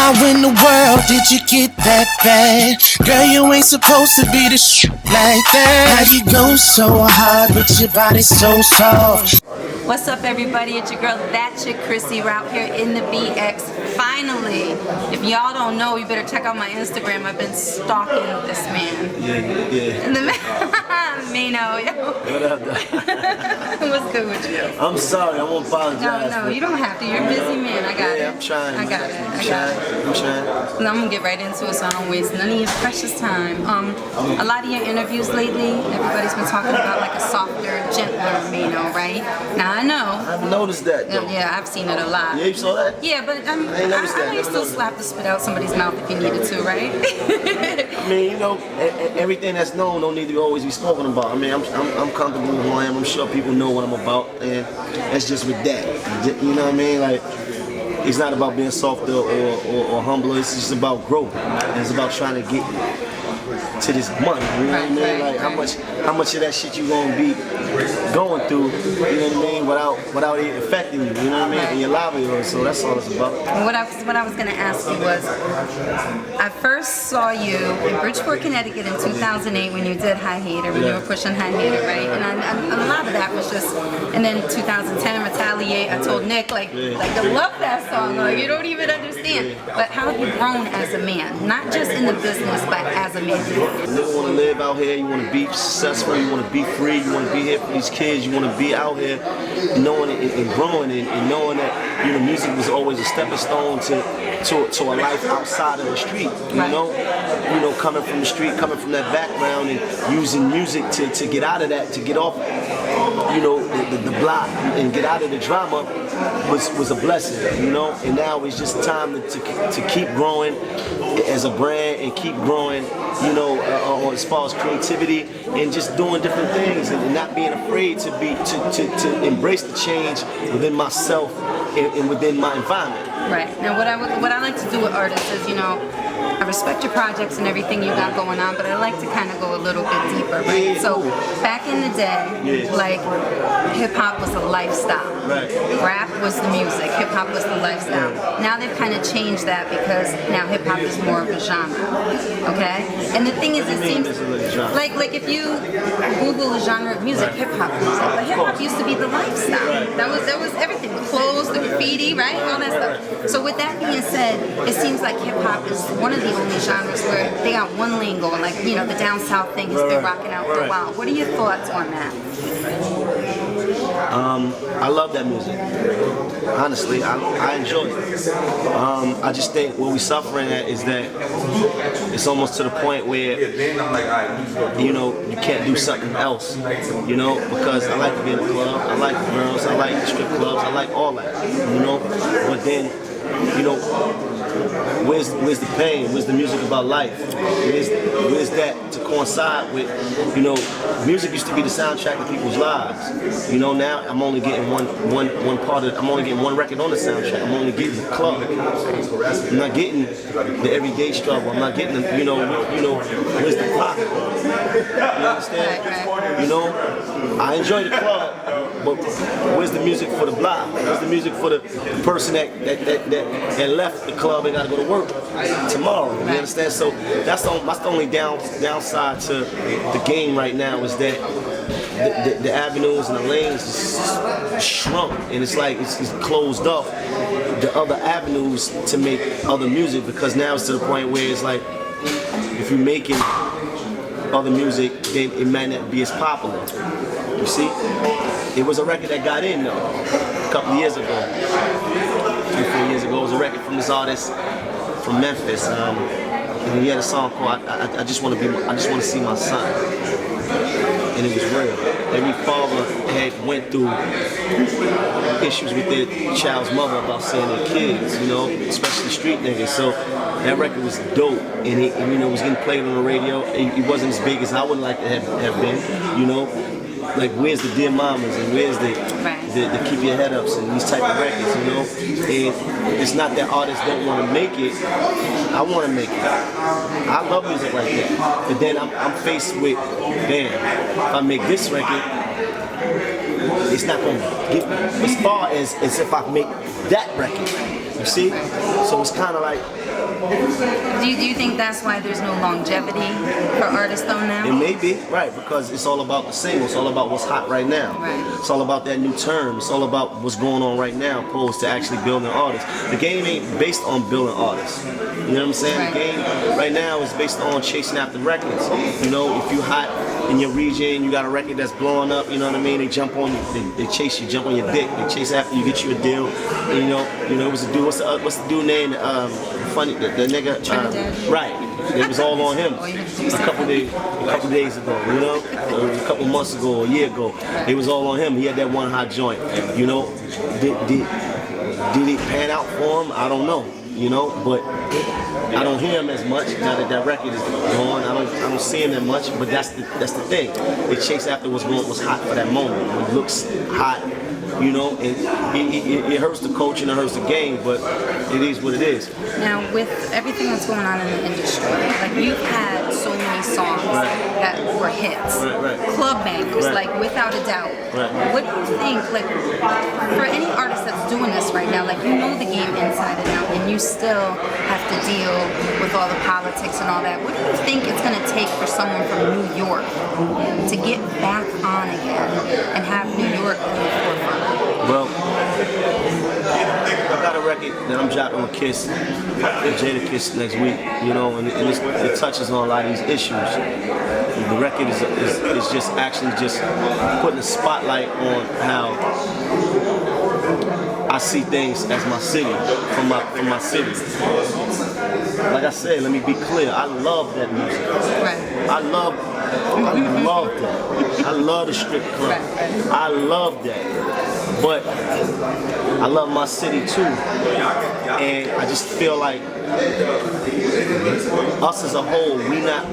How in the world did you get that bad? Girl, you ain't supposed to be the shit like that. How you go so hard but your body so soft? What's up, everybody? It's your girl, That Chick Crissy. We're out here in the BX. Finally, if y'all don't know, you better check out my Instagram. I've been stalking this man. Yeah. And the Maino, yo. What up, though? What's good with you? I'm sorry, I won't apologize. No, you don't have to. You're a busy man. I got it. I'm trying. I got it. I'm trying. And I'm gonna get right into it so I don't waste none of your precious time. A lot of your interviews lately, everybody's been talking about like a softer, gentler Maino, right? Now I know. I've noticed that, though. Yeah, I've seen it a lot. Yeah, you saw that? Yeah, but I ain't noticed that. know you still slap the spit out somebody's mouth if you needed to, right? I mean, you know, everything that's known don't need to always be spoken about. I mean, I'm comfortable with who I am. I'm sure people know what I'm about, and that's just with that. You know what I mean? Like, it's not about being softer or humbler. It's just about growth. And it's about trying to get to this money. You know what I mean? Like, how much of that shit you gonna be going through, you know what I mean, without it affecting you, you know what I mean, and your livelihood. So that's all it's about. What I was gonna ask you was, I first saw you in Bridgeport, Connecticut in 2008 when you did High Hater, when you were pushing High Hater, right? And a lot of that was just, and then 2010 Retaliate. I told Nick like I love that song. Like, you don't even understand. But how have you grown as a man, not just in the business, but as a man? You want to live out here. You want to be successful. You want to be free. You want to be here for these kids. You want to be out here knowing it and growing it and knowing that, you know, music was always a stepping stone to a life outside of the street. You know, coming from the street, coming from that background, and using music to get out of that, to get off, you know, the block and get out of the drama was a blessing. You know, and now it's just time to keep growing as a brand and keep growing, you know, as far as creativity and just doing different things and not being afraid to embrace the change within myself and within my environment. Right. Now, what I like to do with artists is, you know, I respect your projects and everything you got going on, but I like to kind of go a little bit deeper, right? So back in the day, like, hip-hop was a lifestyle. Right. Rap was the music, hip-hop was the lifestyle. Now they've kind of changed that because now hip-hop is more of a genre, okay? And the thing is, it seems like if you Google a genre of music, hip-hop music, but hip-hop used to be the lifestyle. That was everything, the clothes, the graffiti, right? All that stuff. So with that being said, it seems like hip-hop is one of the only genres where they got one lane going, like, you know, the down south thing has been rocking out for a while. What are your thoughts on that? I love that music. Honestly, I enjoy it. I just think what we're suffering at is that it's almost to the point where, you know, you can't do something else, you know, because I like to be in the club, I like the girls, I like the strip clubs, I like all that, you know, but then, you know, where's the pain? Where's the music about life? Where's that to coincide with, you know, music used to be the soundtrack of people's lives. You know, now I'm only getting one part of, I'm only getting one record on the soundtrack. I'm only getting the club. I'm not getting the everyday struggle. I'm not getting the, you know, where's the block? You understand? You know, I enjoy the club, but where's the music for the block? Where's the music for the person that left the club and got to go to work tomorrow? You understand? So that's the only downside to the game right now is that the avenues and the lanes is shrunk, and it's like it's closed off the other avenues to make other music, because now it's to the point where it's like if you're making other music, then it might not be as popular. You see? It was a record that got in though, a couple of years ago. 3-4 years ago, it was a record from this artist from Memphis. And he had a song called I just want to see my son. And it was real. Every father had went through issues with their child's mother about seeing their kids, you know, especially street niggas. So that record was dope, and you know, it was getting played on the radio. It wasn't as big as I would like to have been, you know. Like, where's the Dear Mamas and where's the Keep Your Head Ups and these type of records, you know? And it's not that artists don't want to make it. I want to make it. I love music like that. But then I'm faced with, damn, if I make this record, it's not going to get me as far as if I make that record. You see? So it's kind of like, Do you think that's why there's no longevity for artists though now? It may be, right, because it's all about the single. It's all about what's hot right now. Right. It's all about that new term. It's all about what's going on right now, opposed to actually building artists. The game ain't based on building artists. You know what I'm saying? Right. The game right now is based on chasing after records. You know, if you hot in your region, you got a record that's blowing up, you know what I mean? They jump on you, they chase you, jump on your dick, they chase after you, get you a deal. And, you know, it was a dude. What's the dude name? Funny, the nigga. Right. It was all on him a couple days ago, you know, a couple months ago, a year ago. It was all on him. He had that one hot joint. You know, did it pan out for him? I don't know. You know, but I don't hear him as much now that that record is gone. I don't see him that much. But that's the thing. They chase after what's hot for that moment. What looks hot. You know, and it hurts the coach and it hurts the game, but it is what it is. Now, with everything that's going on in the industry, like you've had so many songs that were hits, club bangers, like without a doubt. What do you think, like, for any artist that's doing this right now, like you know the game inside and out, and you still have to deal with all the politics and all that. What do you think it's going to take for someone from New York to get back on again and have New York in the forefront? Well, I got a record that I'm dropping with Kiss, Jadakiss next week, you know, and it touches on a lot of these issues. The record is just actually just putting a spotlight on how I see things as my city, from my city. Like I said, let me be clear, I love that music. I love that. I love the strip club. I love that. But I love my city too, and I just feel like us as a whole, we're not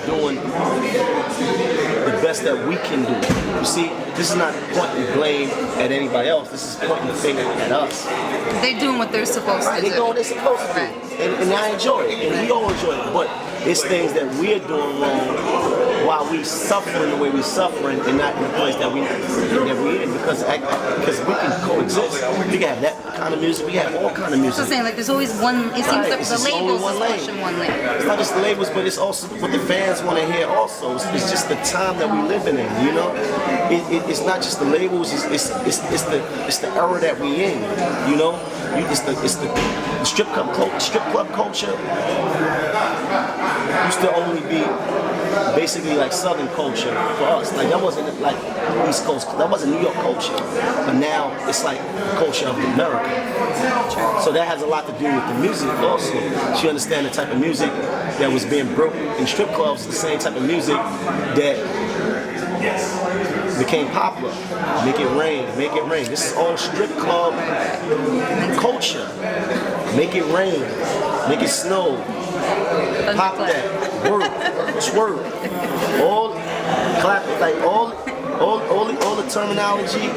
doing the best that we can do. You see, this is not pointing blame at anybody else. This is pointing the finger at us. They're doing what they're supposed to do. They're doing what they're supposed to do, and I enjoy it, and we all enjoy it. But it's things that we're doing wrong while we suffering the way we're suffering, and not in the place that we're in, because we can coexist. We can have that kind of music. We have all kind of music. So I'm saying, like, there's always one. It seems like the labels is pushing one lane. It's not just the labels, but it's also what the fans want to hear. Also, it's just the time that we're living in. You know, it's not just the labels. It's the era that we in. You know, it's the strip club culture used to only be basically like Southern culture for us. Like that wasn't like East Coast, that wasn't New York culture. But now it's like the culture of America. So that has a lot to do with the music also. You understand the type of music that was being broke in strip clubs, the same type of music that became popular. Make it rain, make it rain. This is all strip club culture. Make it rain, make it snow, pop that, work, twerk, all clap, like all the terminology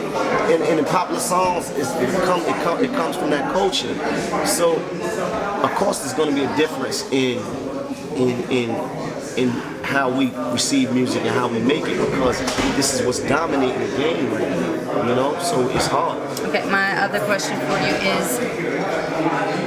in the popular songs it comes from that culture. So of course there's going to be a difference in how we receive music and how we make it, because this is what's dominating the game right now, you know, so it's hard. Okay, my other question for you is,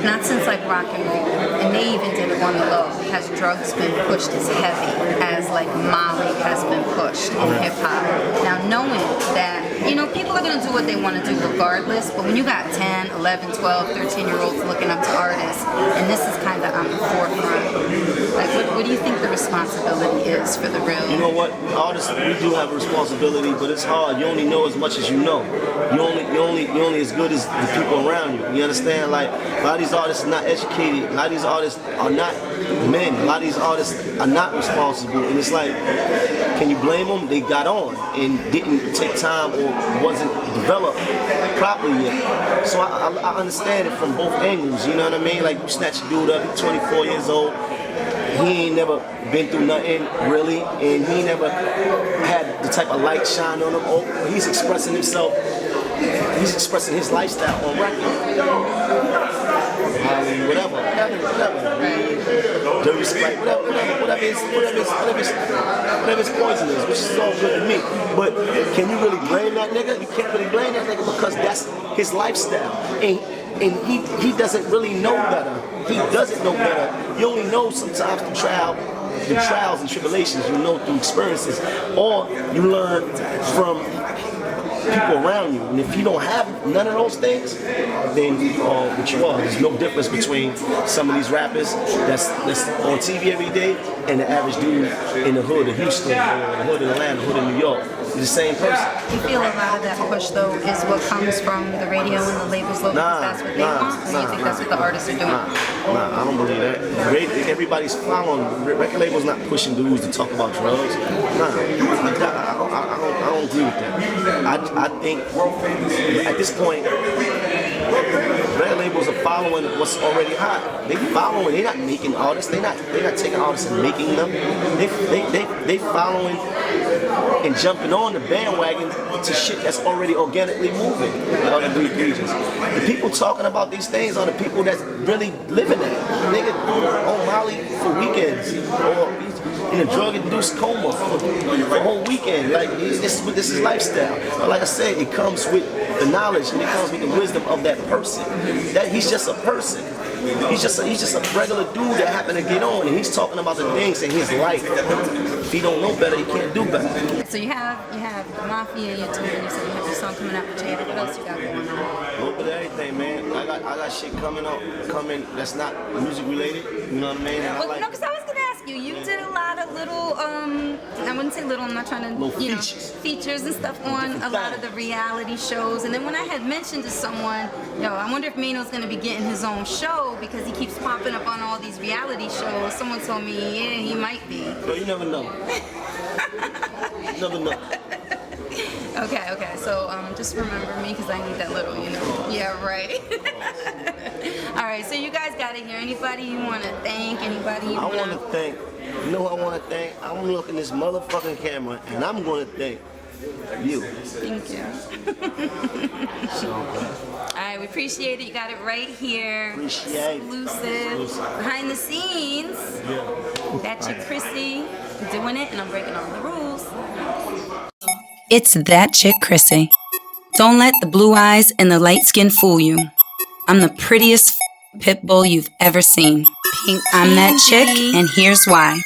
not since like rock and roll, and they even did it on the low, has drugs been pushed as heavy as like Molly has been pushed in hip hop. Now knowing that, you know, people are going to do what they want to do regardless, but when you got 10, 11, 12, 13-year-olds looking up to artists, and this is kind of on the forefront, like what do you think the responsibility is for the real? You know what, artists, we do have a responsibility, but it's hard. You only know as much as you know. You only as good as the people around you. You understand? Like, a lot of these artists are not educated. A lot of these artists are not men. A lot of these artists are not responsible. And it's like, can you blame them? They got on and didn't take time or wasn't developed properly yet. So I understand it from both angles. You know what I mean? Like, you snatch a dude up, he's 24 years old. He ain't never been through nothing, really, and he never had the type of light shine on him. Oh, he's expressing himself. He's expressing his lifestyle on record. Whatever. Dirty Sprite, whatever his poison is, which is all good to me. But can you really blame that nigga? You can't really blame that nigga because that's his lifestyle. And and he doesn't really know better. He doesn't know better. You only know sometimes the trials and tribulations. You know through experiences, or you learn from people around you. And if you don't have none of those things, then you are what you are. There's no difference between some of these rappers that's on TV every day and the average dude in the hood of Houston, or the hood of Atlanta, the hood of New York. They're the same person. You feel a lot of that push, though, is what comes from the radio and the labels, though, because that's what they want? Or you think that's what the artists are doing? Nah, I don't believe that. Everybody's following. Record labels not pushing dudes to talk about drugs. Nah, I don't agree with that. I think at this point, record labels are following what's already hot. They following. They're not making artists. They're not taking artists and making them. They following and jumping on the bandwagon to shit that's already organically moving in other regions. The people talking about these things are the people that's really living it. Nigga on Molly for weekends, or in a drug-induced coma for a whole weekend. Like this is lifestyle. But like I said, it comes with the knowledge and it comes with the wisdom of that person. That he's just a person. He's just a regular dude that happened to get on, and he's talking about the things in his life. If he don't know better, he can't do better. So you have the Mafia, you said you have your song coming out with Jada. What else you got going on? A little bit of everything, man. I got shit coming that's not music related. You know what I mean? Well, no, because I was gonna ask you. You did a lot of little, I wouldn't say little. I'm not trying to, features and stuff on a lot of the reality shows. And then when I had mentioned to someone, I wonder if Maino's gonna be getting his own show because he keeps popping up on all these reality shows. Someone told me, yeah, he might be. Well, you never know. You never know. Okay. So just remember me because I need that little, Yeah, right. All right. So you guys got it here. Anybody you want to thank? Anybody you want to thank? You know who I want to thank? I'm gonna look in this motherfucking camera and I'm gonna thank you. Thank you. All right, we appreciate it. You got it right here. Exclusive. Behind the scenes. That Chick Crissy doing it, and I'm breaking all the rules. It's That Chick Crissy. Don't let the blue eyes and the light skin fool you. I'm the prettiest pit bull you've ever seen. I'm that chick, and here's why.